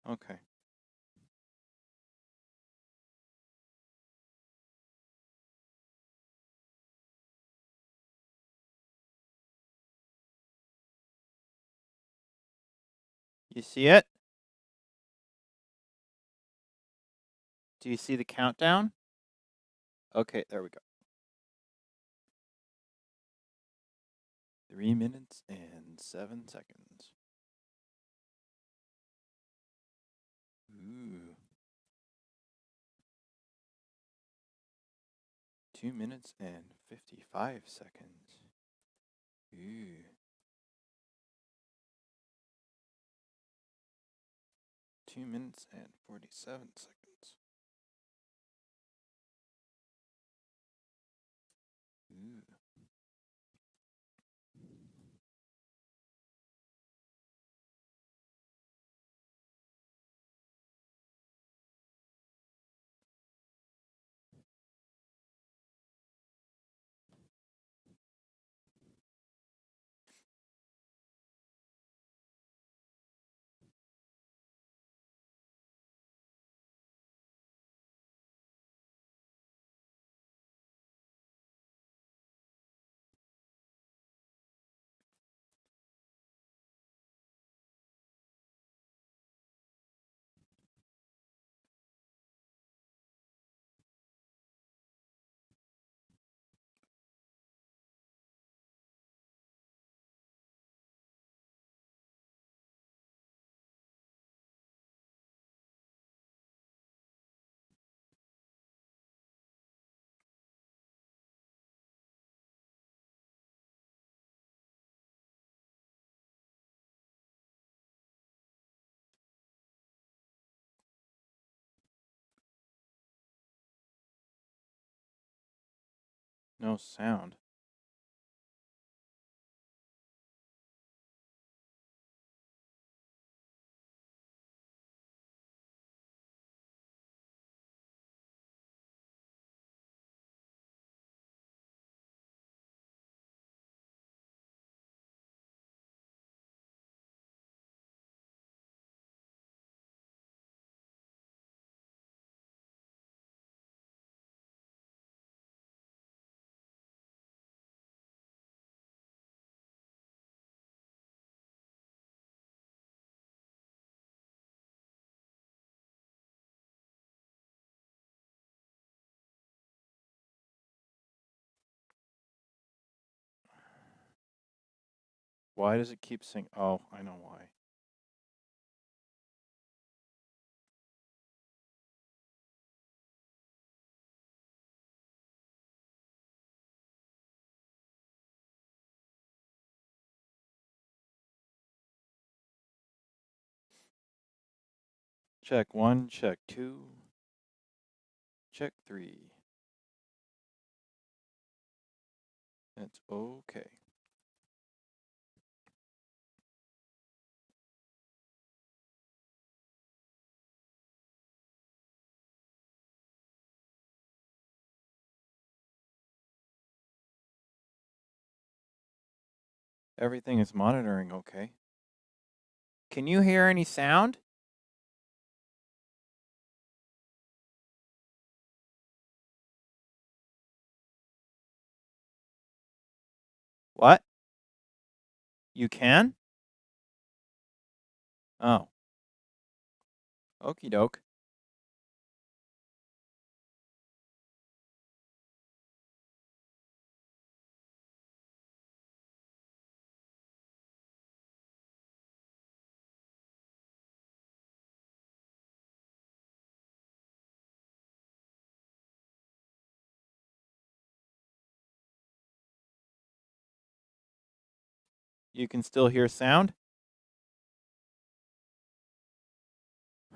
Okay. You see it? Do you see the countdown? Okay, there we go. 3 minutes and 7 seconds. Ooh. 2 minutes and 55 seconds. Ooh. 2 minutes and 47 seconds. Ooh. No sound. Why does it keep saying, oh, I know why. Check 1, check 2, check 3. It's okay. Everything is monitoring okay. Can you hear any sound? What? You can? Oh. Okie doke. You can still hear sound?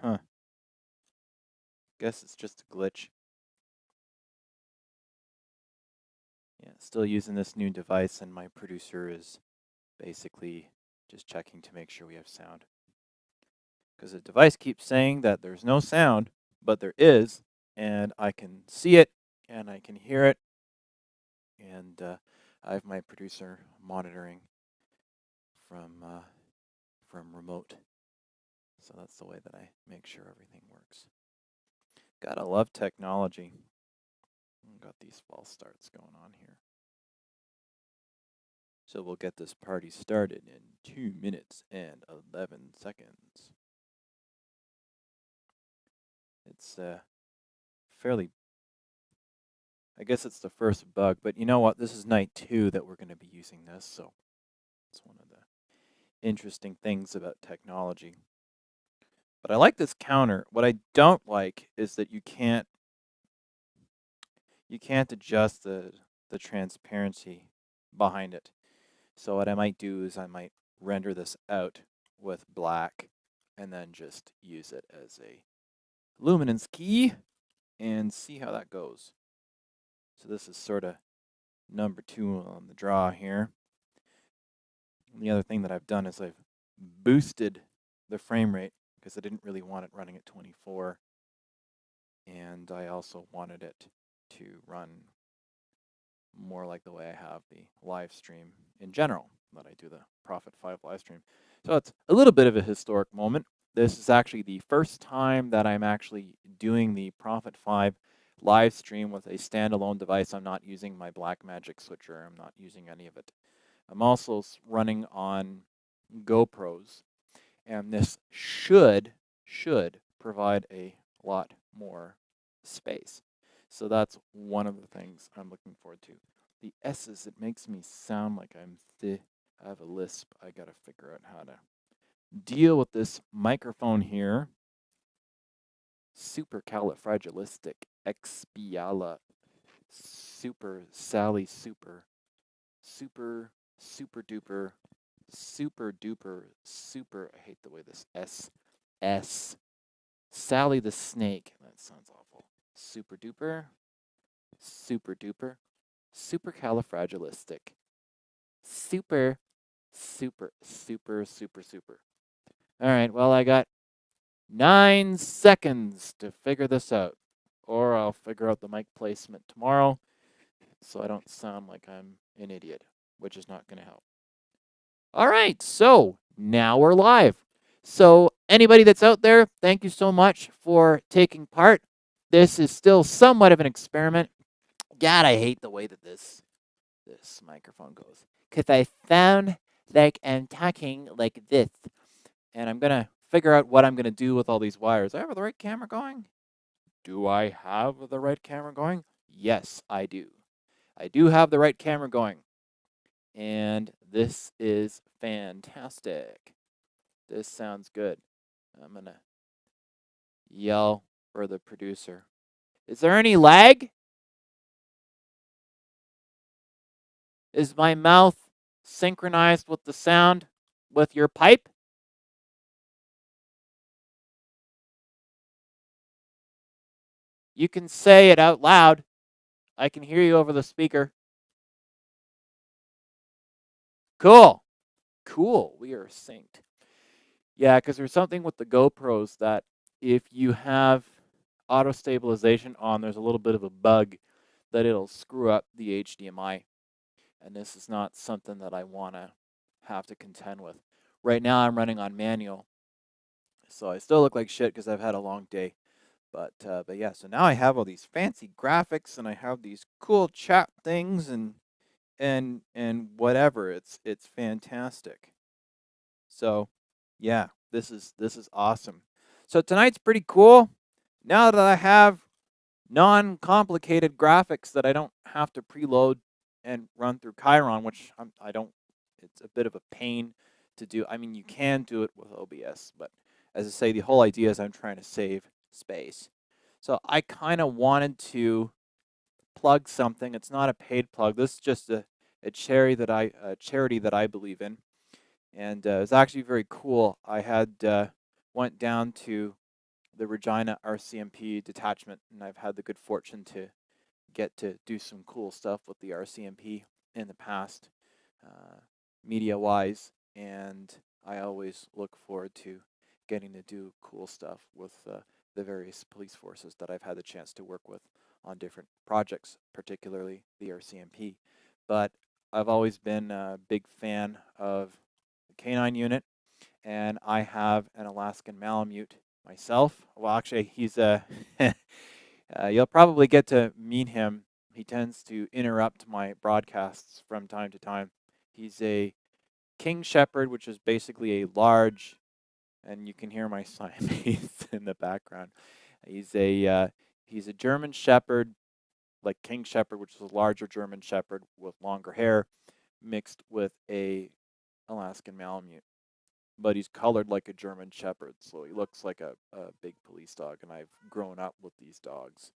Huh. Guess it's just a glitch. Yeah, still using this new device, and my producer is basically just checking to make sure we have sound. Because the device keeps saying that there's no sound, but there is, and I can see it, and I can hear it, and I have my producer monitoring from remote. So that's the way that I make sure everything works. Gotta love technology. Got these false starts going on here. So we'll get this party started in 2 minutes and 11 seconds. It's fairly, I guess it's the first bug, but you know what? This is night 2 that we're going to be using this, so it's one of the interesting things about technology. But I like this counter. What I don't like is that you can't adjust the transparency behind it. So what I might do is I might render this out with black and then just use it as a luminance key and see how that goes. So this is sort of number 2 on the draw here. And the other thing that I've done is I've boosted the frame rate because I didn't really want it running at 24. And I also wanted it to run more like the way I have the live stream in general, that I do the Prophet 5 live stream. So it's a little bit of a historic moment. This is actually the first time that I'm actually doing the Prophet 5 live stream with a standalone device. I'm not using my Blackmagic switcher. I'm not using any of it. I'm also running on GoPros, and this should provide a lot more space. So that's one of the things I'm looking forward to. The S's, it makes me sound like I have a lisp. I gotta figure out how to deal with this microphone here. Supercalifragilistic expiala. Super Sally super duper super. I hate the way this S Sally the snake. That sounds awful. Super duper supercalifragilistic super. All right, well, I got 9 seconds to figure this out, or I'll figure out the mic placement tomorrow so I don't sound like I'm an idiot, which is not going to help. All right, so now we're live. So anybody that's out there, thank you so much for taking part. This is still somewhat of an experiment. God, I hate the way that this microphone goes, because I sound like I'm talking like this. And I'm going to figure out what I'm going to do with all these wires. I have the right camera going? Do I have the right camera going? Yes, I do. I do have the right camera going. And this is fantastic. This sounds good. I'm going to yell for the producer. Is there any lag? Is my mouth synchronized with the sound with your pipe? You can say it out loud. I can hear you over the speaker. Cool. We are synced. Yeah, because there's something with the GoPros that if you have auto stabilization on, there's a little bit of a bug that it'll screw up the HDMI. And this is not something that I want to have to contend with. Right now I'm running on manual. So I still look like shit because I've had a long day. But yeah, so now I have all these fancy graphics and I have these cool chat things and whatever. It's fantastic. So yeah, this is awesome. So tonight's pretty cool. Now that I have non-complicated graphics that I don't have to preload and run through Chiron, which I don't. It's a bit of a pain to do. I mean, you can do it with OBS, but as I say, the whole idea is I'm trying to save space. So I kind of wanted to plug something. It's not a paid plug. This is just a charity that I believe in. And it's actually very cool. I had went down to the Regina RCMP detachment, and I've had the good fortune to get to do some cool stuff with the RCMP in the past, media-wise, and I always look forward to getting to do cool stuff with the various police forces that I've had the chance to work with on different projects, particularly the RCMP. But I've always been a big fan of the K9 unit, and I have an Alaskan Malamute myself. Well, actually, he's a. You'll probably get to meet him. He tends to interrupt my broadcasts from time to time. He's a King Shepherd, which is basically a large, and you can hear my Siamese in the background. He's a German Shepherd, like King Shepherd, which is a larger German Shepherd with longer hair, mixed with a Alaskan Malamute. But he's colored like a German Shepherd, so he looks like a big police dog. And I've grown up with these dogs,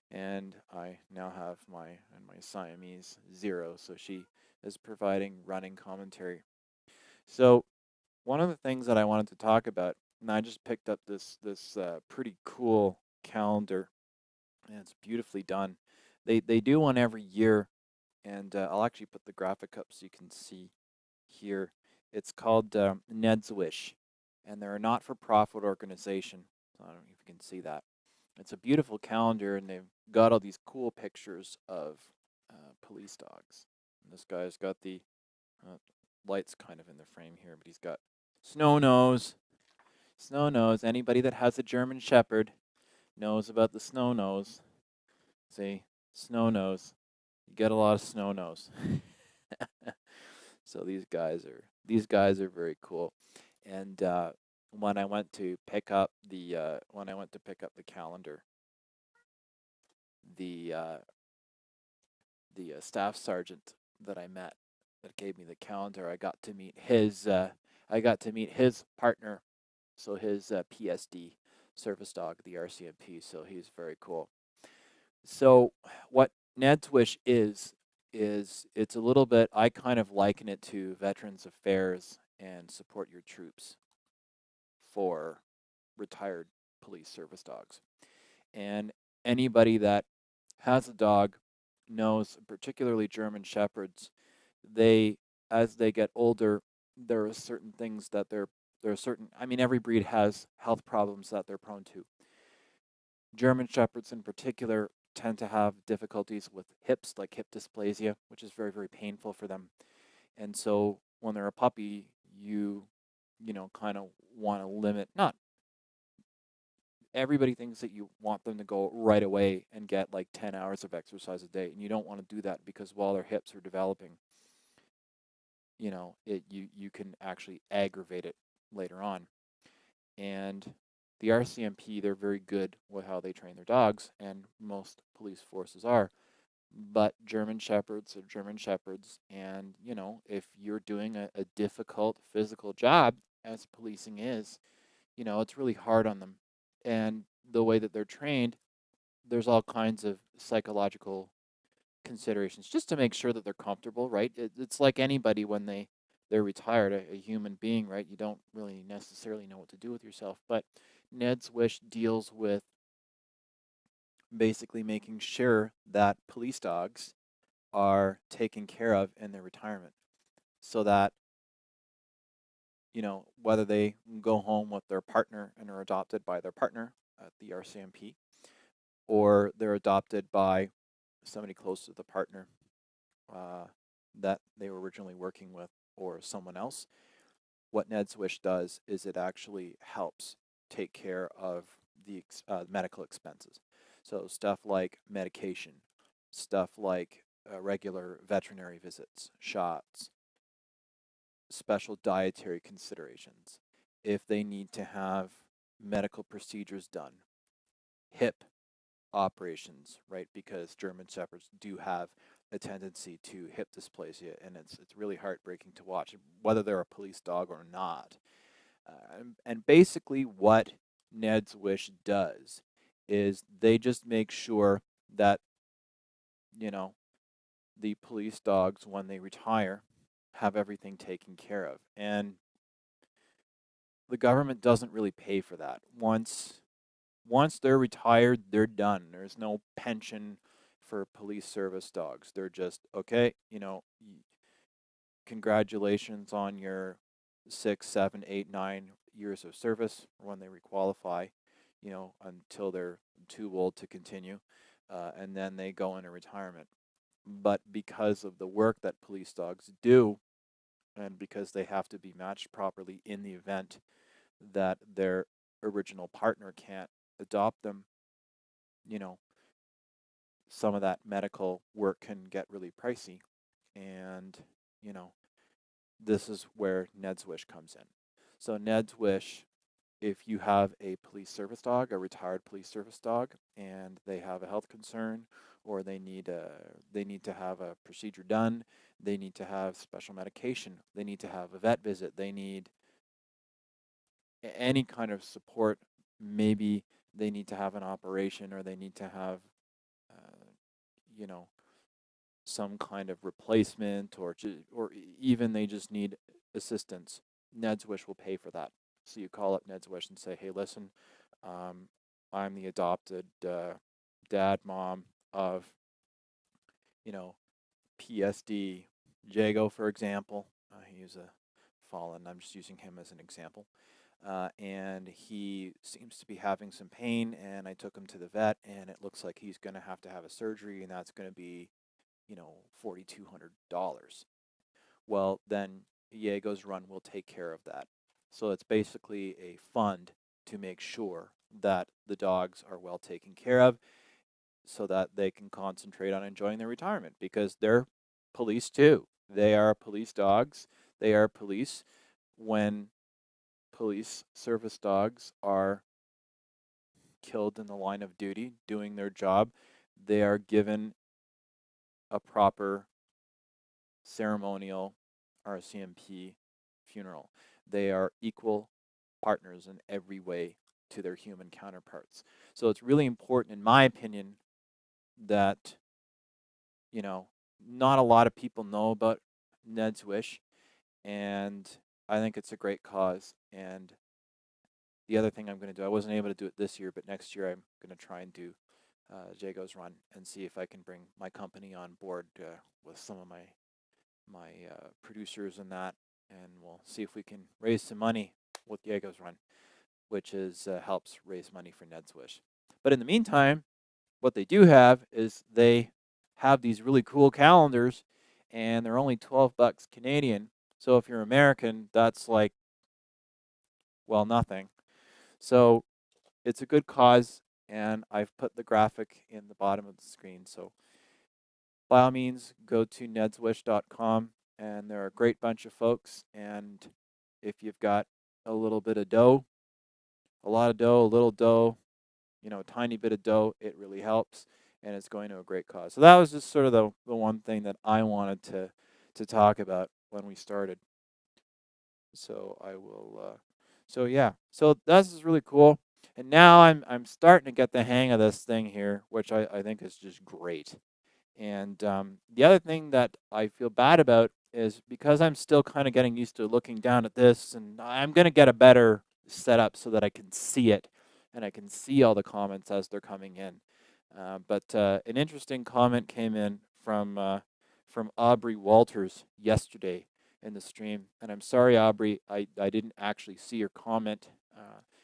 and I now have my Siamese Zero, so she is providing running commentary. So one of the things that I wanted to talk about, and I just picked up this pretty cool calendar, and it's beautifully done. They do one every year, and I'll actually put the graphic up so you can see here. It's called Ned's Wish, and they're a not-for-profit organization. I don't know if you can see that. It's a beautiful calendar, and they've got all these cool pictures of police dogs. And this guy's got the light's kind of in the frame here, but he's got Snow Nose. Snow Nose. Anybody that has a German Shepherd knows about the Snow Nose. See, Snow Nose. You get a lot of Snow Nose. So these guys are very cool. And when I went to pick up the calendar, the staff sergeant that I met that gave me the calendar, I got to meet his partner, so his PSD service dog, the RCMP. So he's very cool. So what Ned's Wish is it's a little bit, I kind of liken it to Veterans Affairs and Support Your Troops for retired police service dogs. And anybody that has a dog knows, particularly German Shepherds, as they get older, there are certain things that there are certain, I mean, every breed has health problems that they're prone to. German Shepherds in particular tend to have difficulties with hips, like hip dysplasia, which is very, very painful for them. And so when they're a puppy, you kind of want to limit, not everybody thinks that you want them to go right away and get like 10 hours of exercise a day, and you don't want to do that because while their hips are developing, you can actually aggravate it later on. And the RCMP, they're very good with how they train their dogs, and most police forces are. But German Shepherds are German Shepherds, and if you're doing a difficult physical job, as policing is, it's really hard on them. And the way that they're trained, there's all kinds of psychological considerations just to make sure that they're comfortable, right? It's like anybody when they're retired, a human being, right? You don't really necessarily know what to do with yourself. But Ned's Wish deals with basically making sure that police dogs are taken care of in their retirement, so that whether they go home with their partner and are adopted by their partner at the RCMP, or they're adopted by somebody close to the partner that they were originally working with, or someone else. What Ned's Wish does is it actually helps take care of the medical expenses. So stuff like medication, stuff like regular veterinary visits, shots, special dietary considerations, if they need to have medical procedures done, hip operations, right? Because German Shepherds do have a tendency to hip dysplasia, and it's really heartbreaking to watch, whether they're a police dog or not. And basically, what Ned's Wish does is they just make sure that the police dogs, when they retire, have everything taken care of, and the government doesn't really pay for that. Once they're retired, they're done. There's no pension for police service dogs. They're just, okay, congratulations on your 6, 7, 8, 9 years of service when they requalify, until they're too old to continue, and then they go into retirement. But because of the work that police dogs do, and because they have to be matched properly in the event that their original partner can't adopt them, you know, some of that medical work can get really pricey. And, you know, this is where Ned's Wish comes in. So Ned's Wish, if you have a police service dog, a retired police service dog, and they have a health concern, or they need to have a procedure done, they need to have special medication, they need to have a vet visit, they need any kind of support, maybe they need to have an operation, or they need to have, uh, you know, some kind of replacement, or even they just need assistance. Ned's Wish will pay for that. So you call up Ned's Wish and say, "Hey, listen, um, I'm the adopted dad, mom of, you know, PSD Jago, for example. He's a fallen. I'm just using him as an example. And he seems to be having some pain, and I took him to the vet, and it looks like he's going to have a surgery, and that's going to be, $4,200. Well, then Diego's Run will take care of that. So it's basically a fund to make sure that the dogs are well taken care of so that they can concentrate on enjoying their retirement, because they're police too. They are police dogs. They are police. When police service dogs are killed in the line of duty doing their job, they are given a proper ceremonial RCMP funeral. They are equal partners in every way to their human counterparts. So it's really important, in my opinion, that, not a lot of people know about Ned's Wish, and I think it's a great cause. And the other thing I'm going to do, I wasn't able to do it this year, but next year I'm going to try and do Jago's Run and see if I can bring my company on board with some of my producers and that, and we'll see if we can raise some money with Jago's Run, which is helps raise money for Ned's Wish. But in the meantime, what they do have is they have these really cool calendars, and they're only $12 Canadian. So if you're American, that's like, well, nothing. So it's a good cause, and I've put the graphic in the bottom of the screen. So by all means, go to nedswish.com, and they're a great bunch of folks. And if you've got a little bit of dough, a lot of dough, a little dough, a tiny bit of dough, it really helps, and it's going to a great cause. So that was just sort of the one thing that I wanted to talk about when we started. So I will. So yeah. So this is really cool. And now I'm starting to get the hang of this thing here, which I think is just great. And the other thing that I feel bad about is because I'm still kind of getting used to looking down at this, and I'm going to get a better setup so that I can see it and I can see all the comments as they're coming in. But an interesting comment came in from Aubrey Walters yesterday in the stream. And I'm sorry, Aubrey, I didn't actually see your comment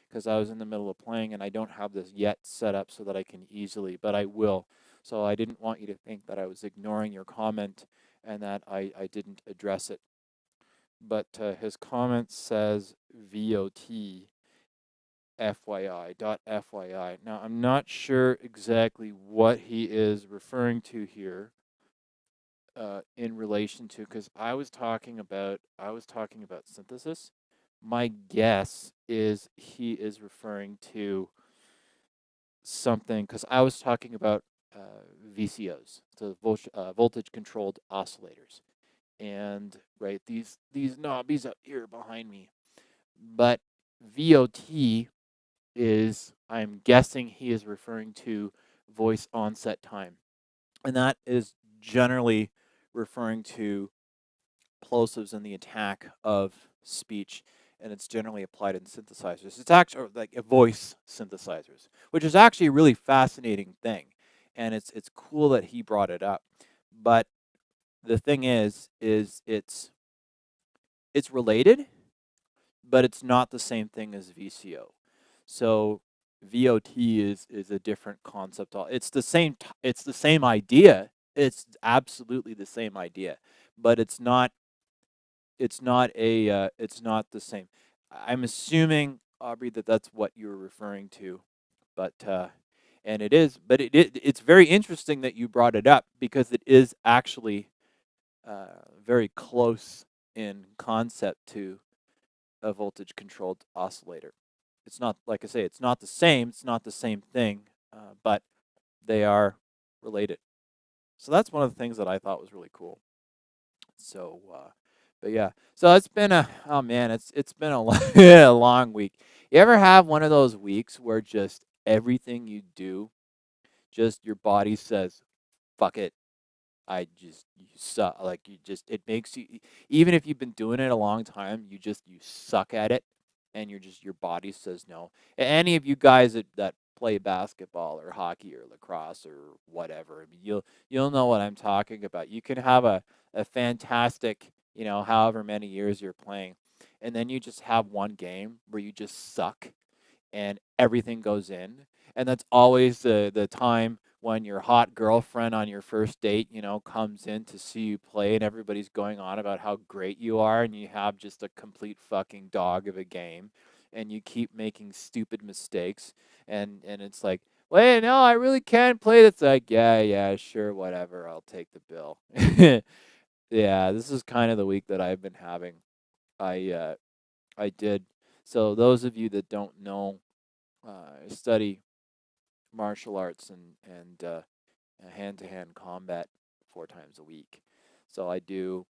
because I was in the middle of playing, and I don't have this yet set up so that I can easily, but I will. So I didn't want you to think that I was ignoring your comment and that I didn't address it. But his comment says VOT FYI. Now, I'm not sure exactly what he is referring to here in relation to, because I was talking about synthesis. My guess is he is referring to something, because I was talking about VCOs, so voltage controlled oscillators, and right, these knobbies up here behind me. But VOT is, I'm guessing he is referring to voice onset time, and that is generally referring to plosives in the attack of speech, and it's generally applied in synthesizers. It's actually like a voice synthesizers, which is actually a really fascinating thing, and it's cool that he brought it up. But the thing is it's related, but it's not the same thing as VCO. So VOT is a different concept. It's the same idea. It's absolutely the same idea, but it's not it's not the same. I'm assuming, Aubrey, that that's what you were referring to, but and it is, but it's very interesting that you brought it up because it is actually very close in concept to a voltage controlled oscillator. It's not, like I say, it's not the same. It's not the same thing, but they are related. So that's one of the things that I thought was really cool. So, but yeah, so it's been oh man, it's been a a long week. You ever have one of those weeks where just everything you do, just your body says, "Fuck it, you suck." Like you just, it makes you, even if you've been doing it a long time, you suck at it, and your body says no. Any of you guys that play basketball or hockey or lacrosse or whatever, I mean, you'll know what I'm talking about. You can have a fantastic, however many years you're playing, and then you just have one game where you just suck and everything goes in. And that's always the time when your hot girlfriend on your first date, comes in to see you play, and everybody's going on about how great you are, and you have just a complete fucking dog of a game, and you keep making stupid mistakes, and it's like, wait, no, I really can't play. That's like, yeah, sure, whatever, I'll take the bill. Yeah, this is kind of the week that I've been having. I did. So those of you that don't know, I study martial arts and hand-to-hand combat 4 times a week. So I do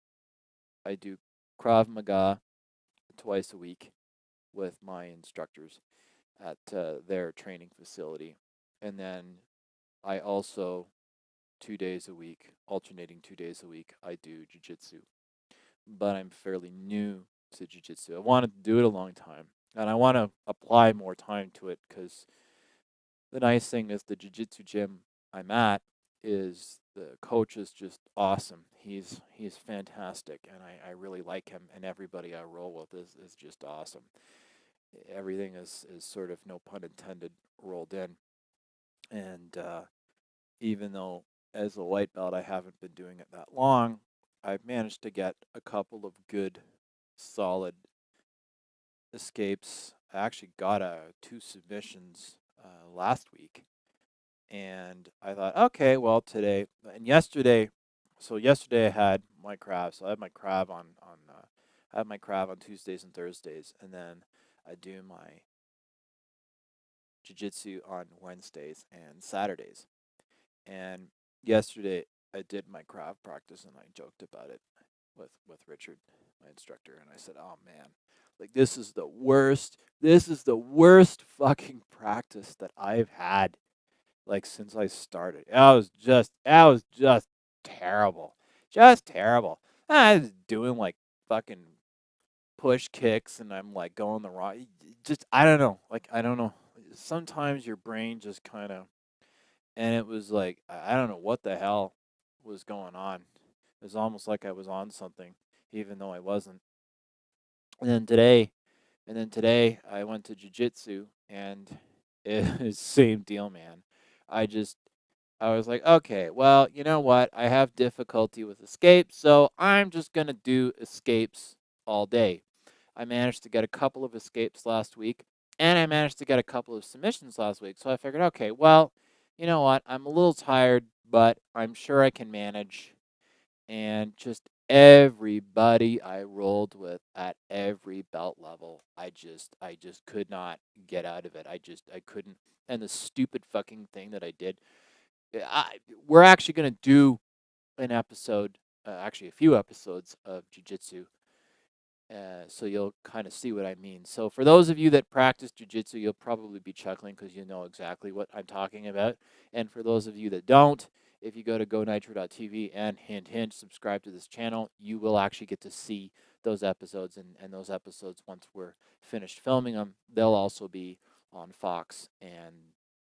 Krav Maga twice a week with my instructors at their training facility, and then I also 2 days a week, alternating 2 days a week, I do jujitsu. But I'm fairly new to jujitsu. I wanted to do it a long time, and I want to apply more time to it because the nice thing is the jiu-jitsu gym I'm at is the coach is just awesome. He's fantastic, and I really like him, and everybody I roll with is just awesome. Everything is sort of, no pun intended, rolled in. And even though as a white belt I haven't been doing it that long, I've managed to get a couple of good, solid escapes. I actually got 2 submissions last week, and I thought, okay, well, today and yesterday. So yesterday I had my crab. So I had my crab I have my crab on Tuesdays and Thursdays, and then I do my jiu-jitsu on Wednesdays and Saturdays. And yesterday I did my crab practice, and I joked about it with Richard, my instructor, and I said, "Oh man, like this is the worst. This is the worst fucking practice that I've had like since I started. That was just terrible. Just terrible. I was doing like fucking push kicks, and I'm like going the wrong, just I don't know. Like I don't know. Sometimes your brain just kind of, and it was like I don't know what the hell was going on. It was almost like I was on something even though I wasn't. And then today, I went to jujitsu, and it was same deal, man. I just I was like, okay, well, you know what? I have difficulty with escapes, so I'm just gonna do escapes all day. I managed to get a couple of escapes last week, and I managed to get a couple of submissions last week. So I figured, okay, well, you know what? I'm a little tired, but I'm sure I can manage. And just everybody I rolled with at every belt level, I just could not get out of it. I couldn't. And the stupid fucking thing that I did, we're actually going to do an episode, actually a few episodes of jiu-jitsu, so you'll kind of see what I mean. So for those of you that practice jiu-jitsu, you'll probably be chuckling because you know exactly what I'm talking about. And for those of you that don't, if you go to gonitro.tv and hint hint subscribe to this channel, you will actually get to see those episodes. And those episodes, once we're finished filming them, they'll also be on Fox and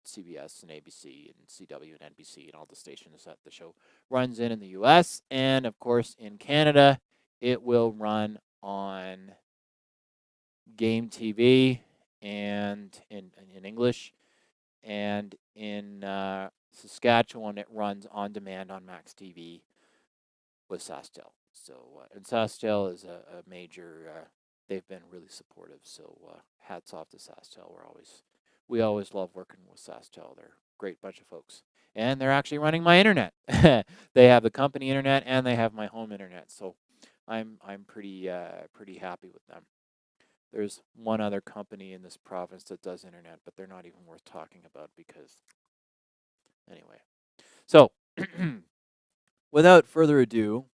CBS and ABC and CW and NBC and all the stations that the show runs in the US. And of course, in Canada, it will run on Game TV and in English, and in Saskatchewan it runs on demand on Max TV with SaskTel. So, and SaskTel is a major. They've been really supportive. So, hats off to SaskTel. We always love working with SaskTel. They're a great bunch of folks, and they're actually running my internet. They have the company internet and they have my home internet. So, I'm pretty happy with them. There's one other company in this province that does internet, but they're not even worth talking about because, anyway. So, without further ado,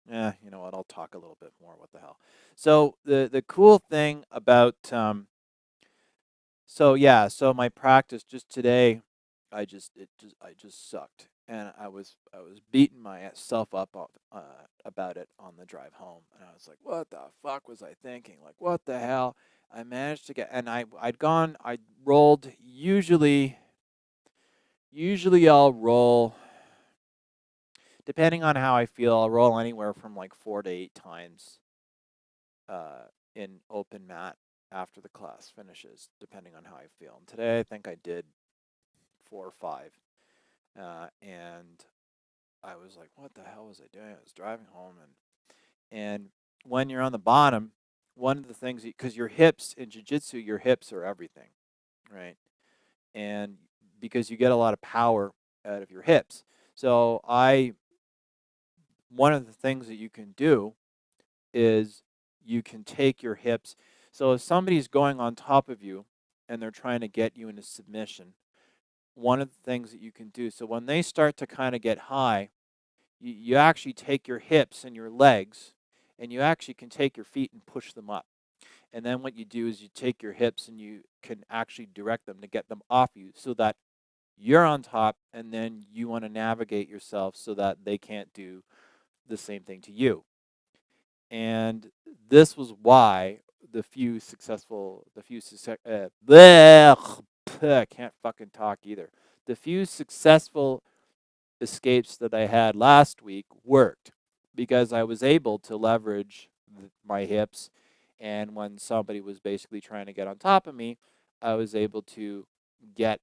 you know what? I'll talk a little bit more. What the hell? So the cool thing about so my practice just today, I just sucked, and I was beating myself up about it on the drive home, and I was like, what the fuck was I thinking? Like, what the hell? I managed to get, and I rolled. Usually I'll roll. Depending on how I feel, I'll roll anywhere from like 4 to 8 times in open mat after the class finishes, depending on how I feel. And today I think I did 4 or 5. And I was like, what the hell was I doing? I was driving home, and when you're on the bottom, one of the things, because your hips in jiu-jitsu, your hips are everything, right? And because you get a lot of power out of your hips. So one of the things that you can do is you can take your hips. So if somebody's going on top of you and they're trying to get you into submission, one of the things that you can do, so when they start to kind of get high, you actually take your hips and your legs, and you actually can take your feet and push them up. And then what you do is you take your hips and you can actually direct them to get them off you so that you're on top, and then you want to navigate yourself so that they can't do the same thing to you. And this was why I can't fucking talk either. The few successful escapes that I had last week worked because I was able to leverage my hips, and when somebody was basically trying to get on top of me, I was able to get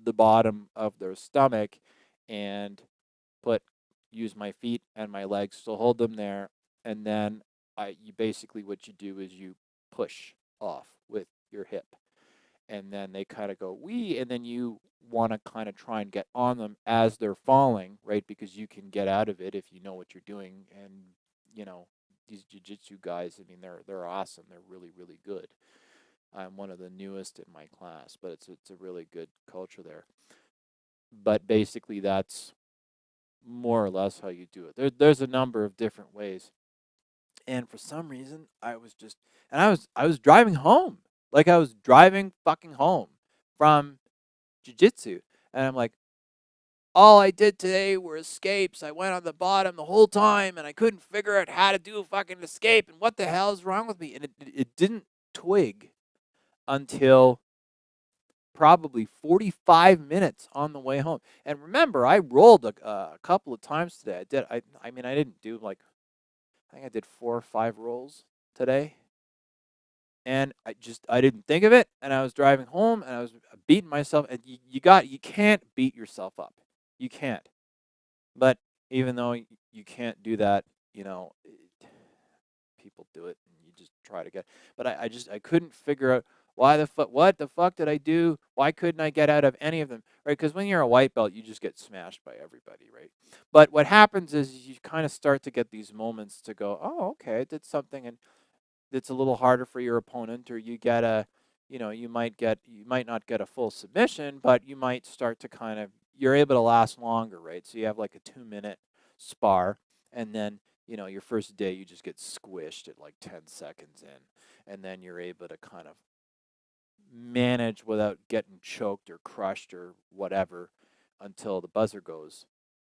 the bottom of their stomach and use my feet and my legs to hold them there, and then you basically, what you do is you push off with your hip, and then they kind of go wee, and then you want to kind of try and get on them as they're falling, right? Because you can get out of it if you know what you're doing. And you know, these jiu-jitsu guys, I mean, they're awesome. They're really, really good. I'm one of the newest in my class, but it's a really good culture there. But basically, that's more or less how you do it. There's a number of different ways. And for some reason, I was driving home. Like, I was driving fucking home from jiu-jitsu, and I'm like, all I did today were escapes. I went on the bottom the whole time, and I couldn't figure out how to do a fucking escape, and what the hell is wrong with me? And it didn't twig until probably 45 minutes on the way home. And remember, I rolled a couple of times today. I mean, I didn't do like, I think I did 4 or 5 rolls today. And I didn't think of it, and I was driving home, and I was beating myself. And you can't beat yourself up. You can't. But even though you can't do that, you know, people do it, and you just try to get. But I couldn't figure out what the fuck did I do? Why couldn't I get out of any of them? Right? Because when you're a white belt, you just get smashed by everybody, right? But what happens is you kind of start to get these moments to go, oh, okay, I did something, and it's a little harder for your opponent, or you get you might not get a full submission, but you might start to you're able to last longer, right? So you have like a 2-minute spar, and then, your first day you just get squished at like 10 seconds in, and then you're able to kind of manage without getting choked or crushed or whatever until the buzzer goes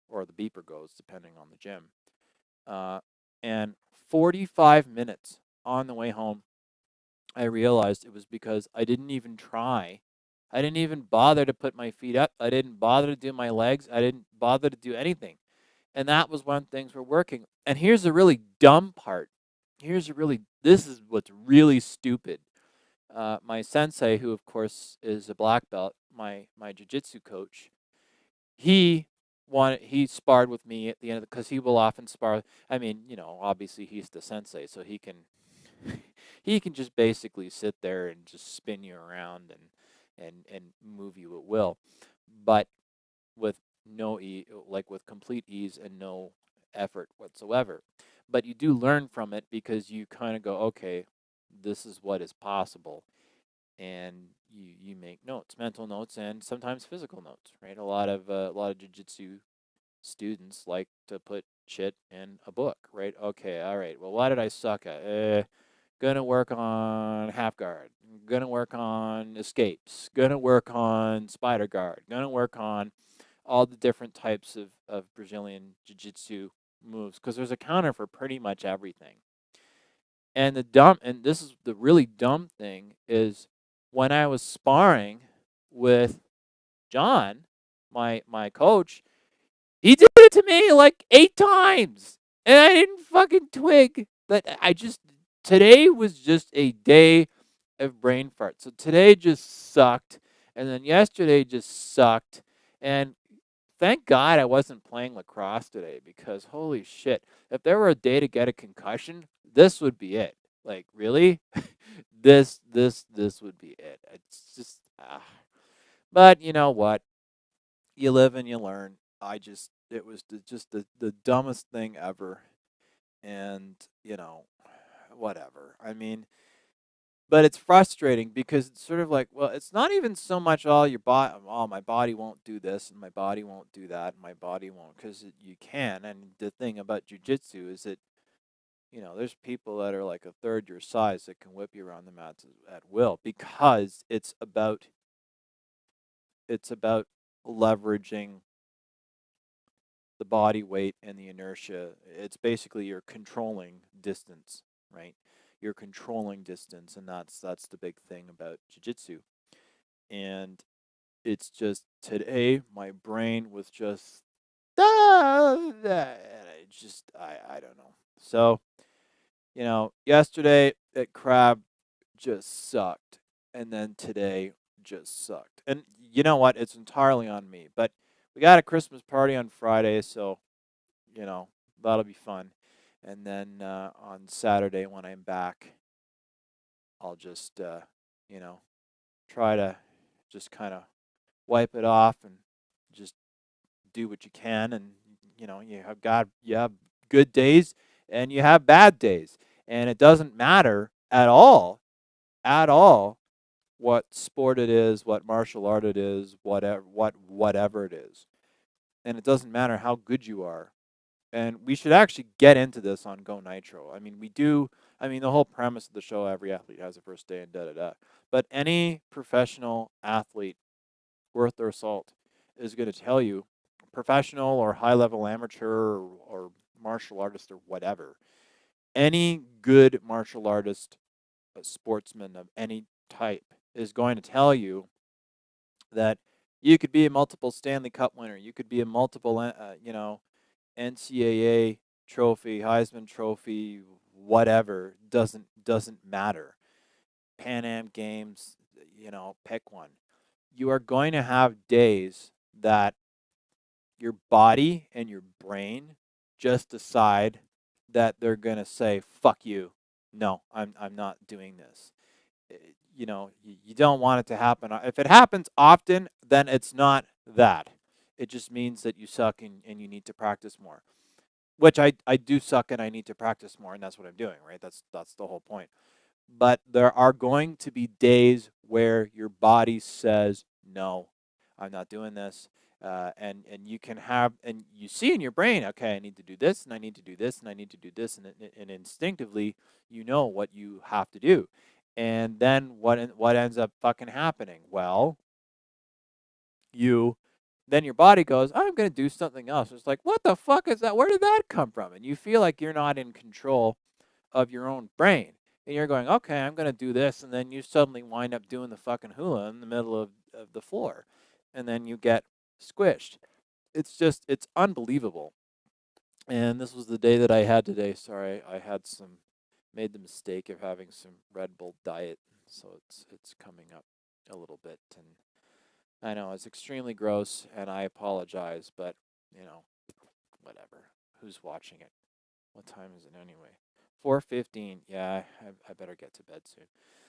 or the beeper goes, depending on the gym. And 45 minutes on the way home, I realized it was because I didn't even try. I didn't even bother to put my feet up. I didn't bother to do my legs. I didn't bother to do anything. And that was when things were working. And here's the really dumb part. This is what's really stupid. My sensei, who of course is a black belt, my jiu-jitsu coach, he he sparred with me at the end of because he will often spar. I mean, obviously he's the sensei, so he can he can just basically sit there and just spin you around and move you at will, but with with complete ease and no effort whatsoever. But you do learn from it because you kind of go, okay, this is what is possible, and you make notes, mental notes, and sometimes physical notes. Right? A lot of jiu-jitsu students like to put shit in a book. Right? Okay, all right. Well, what did I suck at? Gonna work on half guard. Gonna work on escapes. Gonna work on spider guard. Gonna work on all the different types of Brazilian jiu-jitsu moves because there's a counter for pretty much everything. And this is the really dumb thing is when I was sparring with John, my coach, he did it to me like 8 times, and I didn't fucking twig. But today was just a day of brain fart. So today just sucked, and then yesterday just sucked, and thank God I wasn't playing lacrosse today because holy shit, if there were a day to get a concussion, this would be it. Like really, this would be it. It's just, but you know what? You live and you learn. It was just the dumbest thing ever, and whatever. I mean, but it's frustrating because it's sort of like, well, it's not even so much all your body. Oh, my body won't do this, and my body won't do that, and my body won't, because you can. And the thing about jujitsu is that there's people that are like a third your size that can whip you around the mats at will because it's about leveraging the body weight and the inertia. It's basically you're controlling distance, right? You're controlling distance, and that's the big thing about jiu-jitsu. And it's just today my brain was just I don't know. So, yesterday at Crab just sucked, and then today just sucked. And you know what? It's entirely on me. But we got a Christmas party on Friday, so you know that'll be fun. And then on Saturday when I'm back, I'll just you know try to just kind of wipe it off and just do what you can. And you have good days and you have bad days, and it doesn't matter at all what sport it is, what martial art it is, whatever it is. And it doesn't matter how good you are. And we should actually get into this on Go Nitro. I mean, we do. I mean, the whole premise of the show, every athlete has a first day and da da da. But any professional athlete worth their salt is going to tell you, professional or high level amateur or martial artist or whatever, any good martial artist, a sportsman of any type, is going to tell you that you could be a multiple Stanley Cup winner, you could be a multiple, NCAA trophy, Heisman Trophy, whatever, doesn't matter. Pan Am Games, pick one. You are going to have days that your body and your brain just decide that they're going to say, fuck you. No, I'm not doing this. You don't want it to happen. If it happens often, then it's not that. It just means that you suck and you need to practice more. Which I do suck and I need to practice more, and that's what I'm doing, right? That's the whole point. But there are going to be days where your body says, no, I'm not doing this. And you can have, and you see in your brain, okay, I need to do this, and I need to do this, and I need to do this, and instinctively, you know what you have to do. And then what ends up fucking happening? Well, then your body goes, I'm going to do something else. It's like, what the fuck is that? Where did that come from? And you feel like you're not in control of your own brain. And you're going, okay, I'm going to do this. And then you suddenly wind up doing the fucking hula in the middle of the floor. And then you get squished. It's unbelievable. And this was the day that I had today. Sorry, made the mistake of having some Red Bull diet. So it's coming up a little bit. And I know it's extremely gross, and I apologize, but you know, whatever. Who's watching it? What time is it anyway? 4:15. Yeah, I better get to bed soon.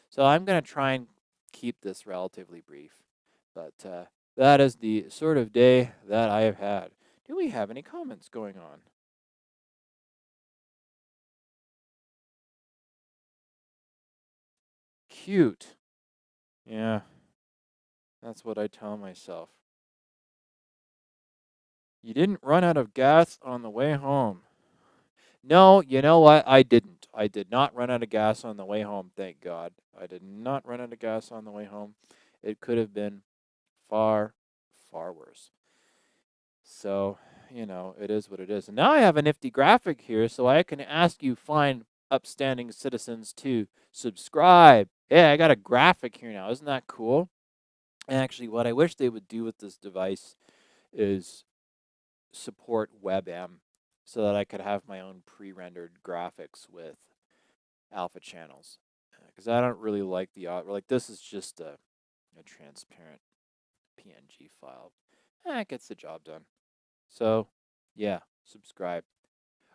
So I'm going to try and keep this relatively brief. But that is the sort of day that I have had. Do we have any comments going on? Cute. Yeah, that's what I tell myself. You didn't run out of gas on the way home. No, you know what? I didn't. I did not run out of gas on the way home, thank God. I did not run out of gas on the way home. It could have been far, far worse. So, it is what it is. And now I have a nifty graphic here, so I can ask you fine, upstanding citizens to subscribe. Yeah, I got a graphic here now. Isn't that cool? And actually, what I wish they would do with this device is support WebM so that I could have my own pre-rendered graphics with alpha channels. Because I don't really like like this is just a transparent PNG file. It gets the job done. So, yeah, subscribe.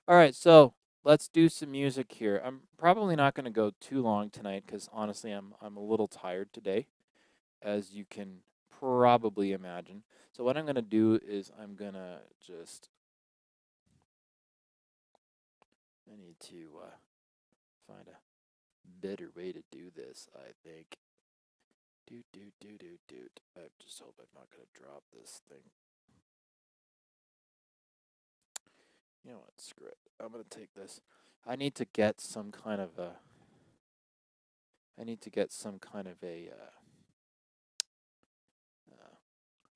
All right, so let's do some music here. I'm probably not going to go too long tonight because honestly, I'm a little tired today, as you can probably imagine. So what I'm going to do is I'm going to just I need to find a better way to do this, I think. I just hope I'm not going to drop this thing. You know what? Screw it. I'm going to take this. I need to get some kind of a... I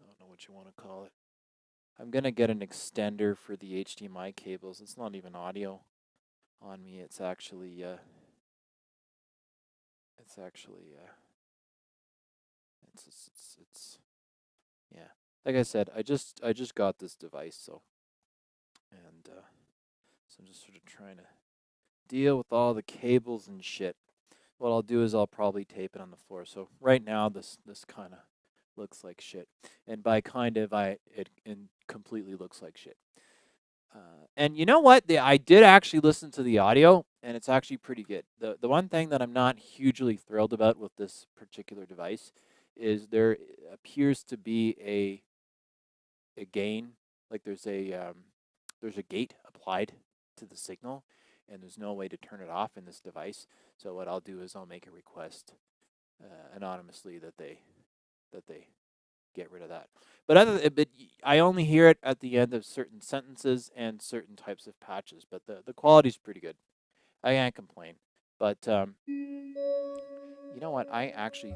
don't know what you want to call it. I'm going to get an extender for the HDMI cables. It's not even audio on me. It's actually yeah. Like I said, I just got this device, so I'm just sort of trying to deal with all the cables and shit. What I'll do is I'll probably tape it on the floor. So right now this kind of looks like shit, and by kind of it completely looks like shit. And you know what? I did actually listen to the audio, and it's actually pretty good. The one thing that I'm not hugely thrilled about with this particular device is there appears to be a gain, like there's a gate applied to the signal, and there's no way to turn it off in this device. So what I'll do is I'll make a request anonymously that they get rid of that. But I only hear it at the end of certain sentences and certain types of patches. But the quality's pretty good. I can't complain. But you know what? I actually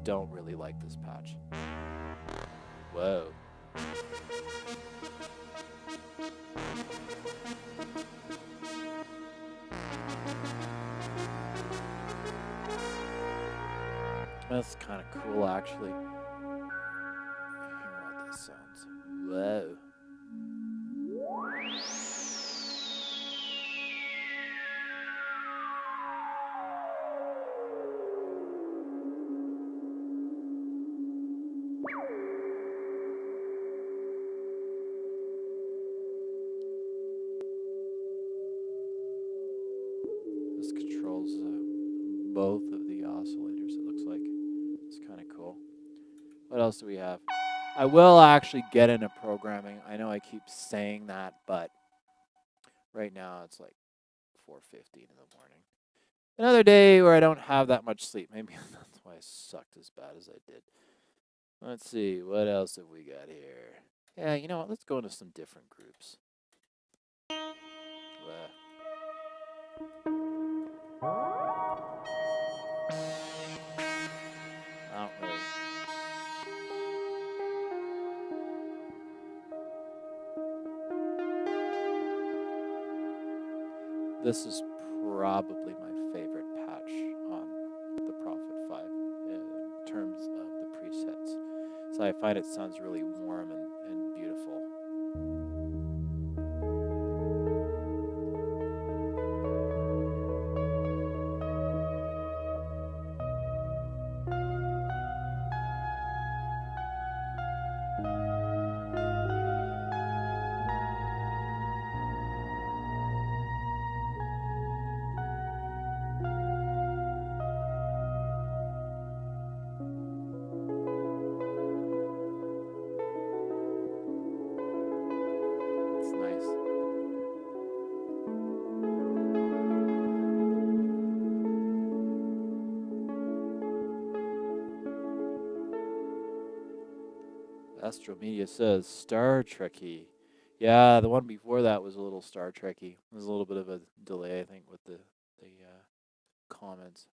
don't really like this patch. Whoa. That's kind of cool, actually. Hear how this sounds. Whoa. This controls both of the oscillators, it looks like. It's kind of cool. What else do we have? I will actually get into programming. I know I keep saying that, but right now it's like 4:15 in the morning. Another day where I don't have that much sleep. Maybe that's why I sucked as bad as I did. Let's see, what else have we got here? Yeah, you know what? Let's go into some different groups. I don't really. This is probably my favorite patch on the Prophet 5 in terms of the presets. So I find it sounds really warm and beautiful. Astro Media says Star Trekky. Yeah, the one before that was a little Star Trekky. There's a little bit of a delay, I think, with the comments.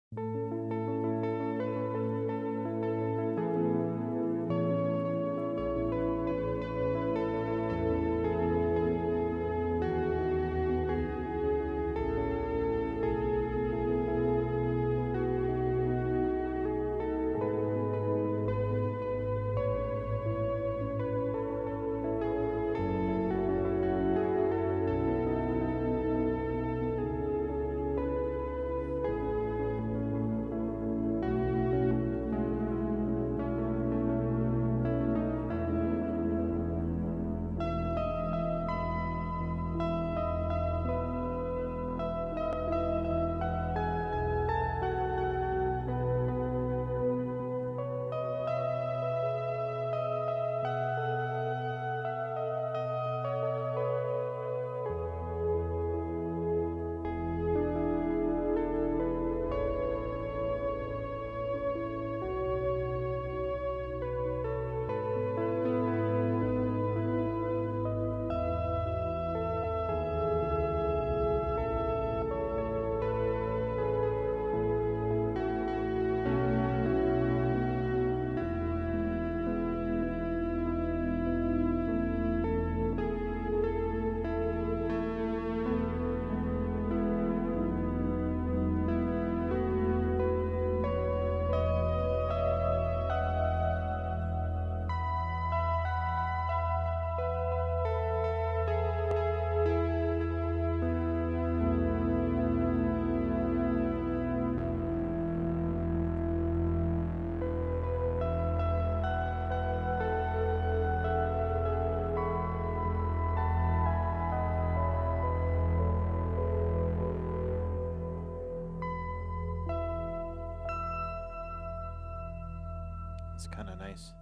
It's kind of nice.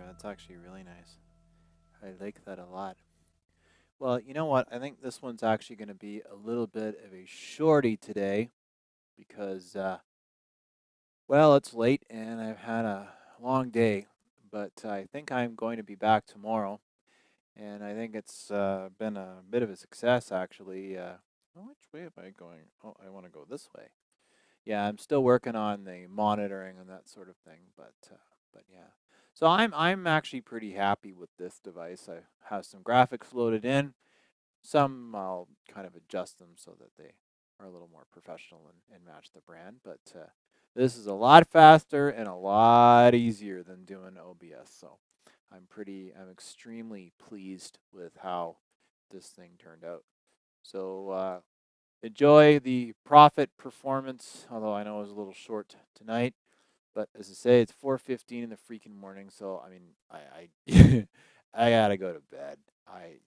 That's actually really nice. I like that a lot. Well, you know what? I think this one's actually going to be a little bit of a shorty today because, well, it's late and I've had a long day, but I think I'm going to be back tomorrow. And I think it's been a bit of a success, actually. Which way am I going? Oh, I want to go this way. Yeah, I'm still working on the monitoring and that sort of thing, but yeah. So I'm actually pretty happy with this device. I have some graphics loaded in. Some I'll kind of adjust them so that they are a little more professional and match the brand. But this is a lot faster and a lot easier than doing OBS. So I'm extremely pleased with how this thing turned out. So enjoy the Prophet performance, although I know it was a little short tonight. But as I say, it's 4:15 in the freaking morning, so I mean, I I gotta go to bed.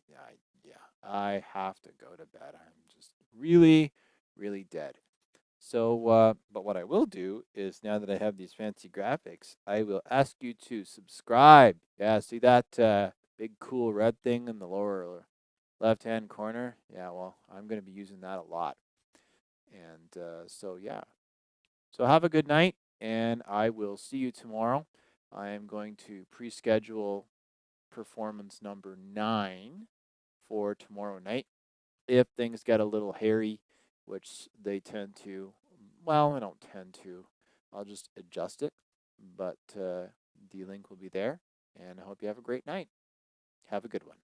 Yeah, I have to go to bed. I'm just really, really dead. So, but what I will do is now that I have these fancy graphics, I will ask you to subscribe. Yeah, see that big cool red thing in the lower left-hand corner? Yeah, well, I'm gonna be using that a lot. And so yeah. So have a good night, and I will see you tomorrow. I am going to pre-schedule performance number 9 for tomorrow night. If things get a little hairy, which they tend to, well, I don't tend to, I'll just adjust it. But the link will be there, and I hope you have a great night. Have a good one.